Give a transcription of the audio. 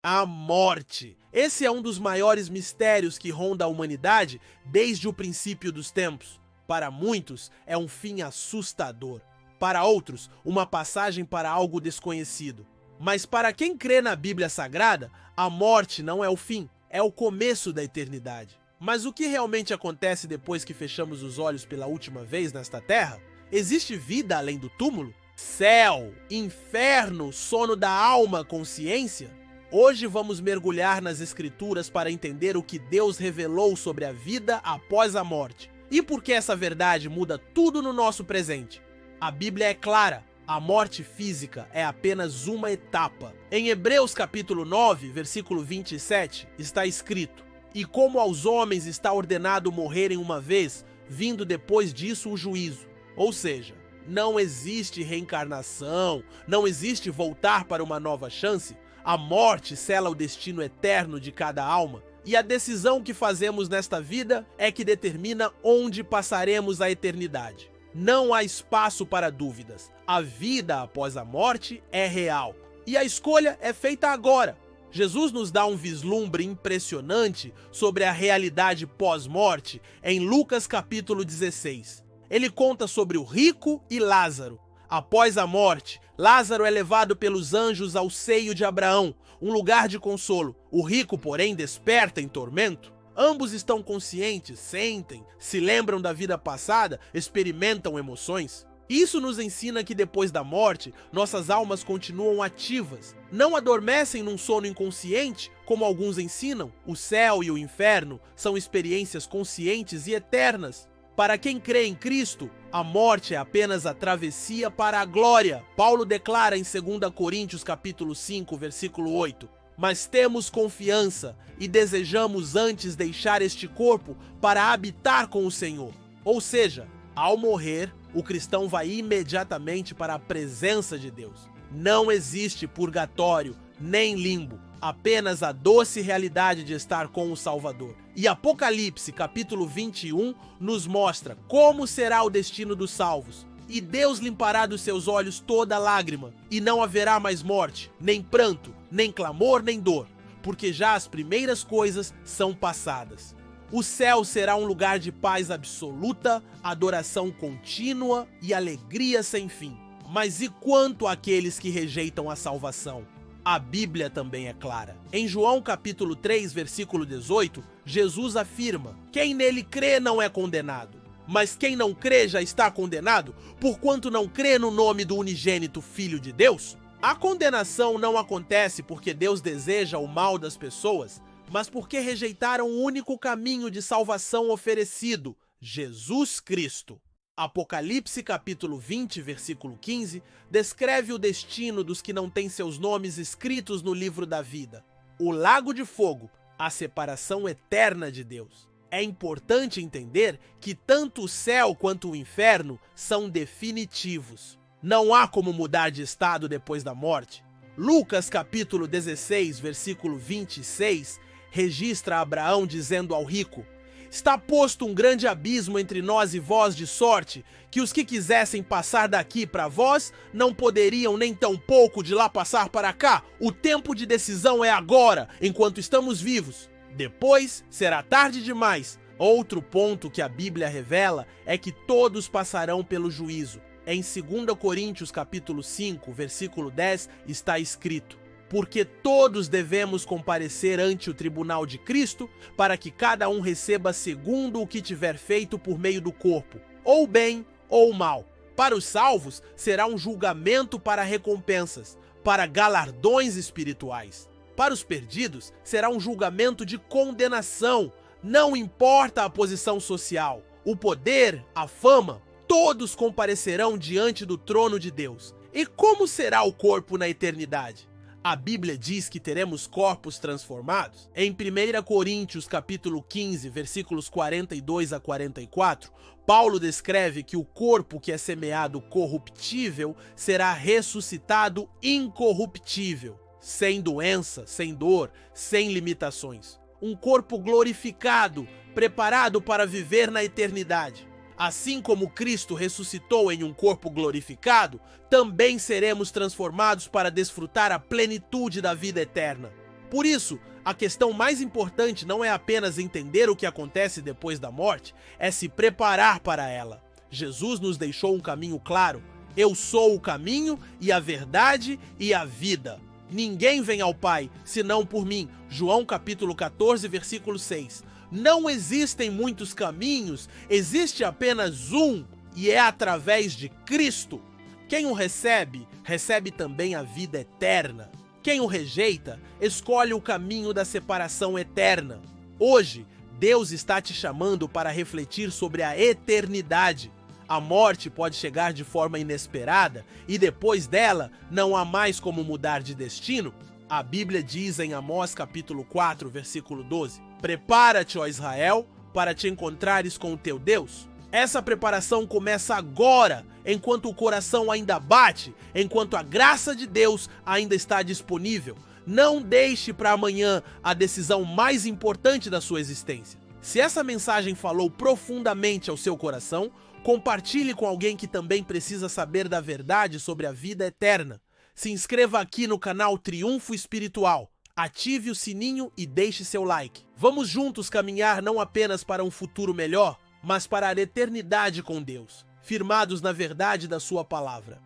A morte. Esse é um dos maiores mistérios que ronda a humanidade desde o princípio dos tempos. Para muitos, é um fim assustador. Para outros, uma passagem para algo desconhecido. Mas para quem crê na Bíblia Sagrada, a morte não é o fim, é o começo da eternidade. Mas o que realmente acontece depois que fechamos os olhos pela última vez nesta terra? Existe vida além do túmulo? Céu, inferno, sono da alma, consciência? Hoje vamos mergulhar nas Escrituras para entender o que Deus revelou sobre a vida após a morte e por que essa verdade muda tudo no nosso presente. A Bíblia é clara, a morte física é apenas uma etapa. Em Hebreus capítulo 9, versículo 27, está escrito: "E como aos homens está ordenado morrerem uma vez, vindo depois disso o juízo." Ou seja, não existe reencarnação, não existe voltar para uma nova chance. A morte sela o destino eterno de cada alma, e a decisão que fazemos nesta vida é que determina onde passaremos a eternidade. Não há espaço para dúvidas. A vida após a morte é real, e a escolha é feita agora. Jesus nos dá um vislumbre impressionante sobre a realidade pós-morte em Lucas capítulo 16. Ele conta sobre o rico e Lázaro. Após a morte, Lázaro é levado pelos anjos ao seio de Abraão, um lugar de consolo. O rico, porém, desperta em tormento. Ambos estão conscientes, sentem, se lembram da vida passada, experimentam emoções. Isso nos ensina que depois da morte, nossas almas continuam ativas. Não adormecem num sono inconsciente, como alguns ensinam. O céu e o inferno são experiências conscientes e eternas. Para quem crê em Cristo, a morte é apenas a travessia para a glória. Paulo declara em 2 Coríntios capítulo 5, versículo 8: "Mas temos confiança e desejamos antes deixar este corpo para habitar com o Senhor." Ou seja, ao morrer, o cristão vai imediatamente para a presença de Deus. Não existe purgatório nem limbo, apenas a doce realidade de estar com o Salvador. E Apocalipse capítulo 21 nos mostra como será o destino dos salvos. "E Deus limpará dos seus olhos toda lágrima, e não haverá mais morte, nem pranto, nem clamor, nem dor, porque já as primeiras coisas são passadas." O céu será um lugar de paz absoluta, adoração contínua e alegria sem fim. Mas e quanto àqueles que rejeitam a salvação? A Bíblia também é clara. Em João capítulo 3, versículo 18, Jesus afirma: "Quem nele crê não é condenado, mas quem não crê já está condenado, porquanto não crê no nome do unigênito Filho de Deus." A condenação não acontece porque Deus deseja o mal das pessoas, mas porque rejeitaram o único caminho de salvação oferecido, Jesus Cristo. Apocalipse capítulo 20, versículo 15, descreve o destino dos que não têm seus nomes escritos no livro da vida. O lago de fogo, a separação eterna de Deus. É importante entender que tanto o céu quanto o inferno são definitivos. Não há como mudar de estado depois da morte. Lucas capítulo 16, versículo 26, registra Abraão dizendo ao rico: "Está posto um grande abismo entre nós e vós, de sorte que os que quisessem passar daqui para vós não poderiam nem tampouco de lá passar para cá. O tempo de decisão é agora, enquanto estamos vivos. Depois será tarde demais." Outro ponto que a Bíblia revela é que todos passarão pelo juízo. Em 2 Coríntios capítulo 5, versículo 10, está escrito: "Porque todos devemos comparecer ante o tribunal de Cristo, para que cada um receba segundo o que tiver feito por meio do corpo, ou bem ou mal. Para os salvos será um julgamento para recompensas, para galardões espirituais. Para os perdidos será um julgamento de condenação. Não importa a posição social, o poder, a fama, todos comparecerão diante do trono de Deus. E como será o corpo na eternidade? A Bíblia diz que teremos corpos transformados. Em 1 Coríntios capítulo 15, versículos 42 a 44, Paulo descreve que o corpo que é semeado corruptível será ressuscitado incorruptível, sem doença, sem dor, sem limitações. Um corpo glorificado, preparado para viver na eternidade. Assim como Cristo ressuscitou em um corpo glorificado, também seremos transformados para desfrutar a plenitude da vida eterna. Por isso, a questão mais importante não é apenas entender o que acontece depois da morte, é se preparar para ela. Jesus nos deixou um caminho claro. Eu sou o caminho e a verdade e a vida. Ninguém vem ao Pai, senão por mim. João capítulo 14, versículo 6. Não existem muitos caminhos, existe apenas um, e é através de Cristo. Quem o recebe, recebe também a vida eterna. Quem o rejeita, escolhe o caminho da separação eterna. Hoje, Deus está te chamando para refletir sobre a eternidade. A morte pode chegar de forma inesperada e depois dela não há mais como mudar de destino. A Bíblia diz em Amós capítulo 4, versículo 12: Prepara-te, ó Israel, para te encontrares com o teu Deus. Essa preparação começa agora, enquanto o coração ainda bate, enquanto a graça de Deus ainda está disponível. Não deixe para amanhã a decisão mais importante da sua existência. Se essa mensagem falou profundamente ao seu coração, compartilhe com alguém que também precisa saber da verdade sobre a vida eterna. Se inscreva aqui no canal Triunfo Espiritual, ative o sininho e deixe seu like. Vamos juntos caminhar não apenas para um futuro melhor, mas para a eternidade com Deus, firmados na verdade da sua palavra.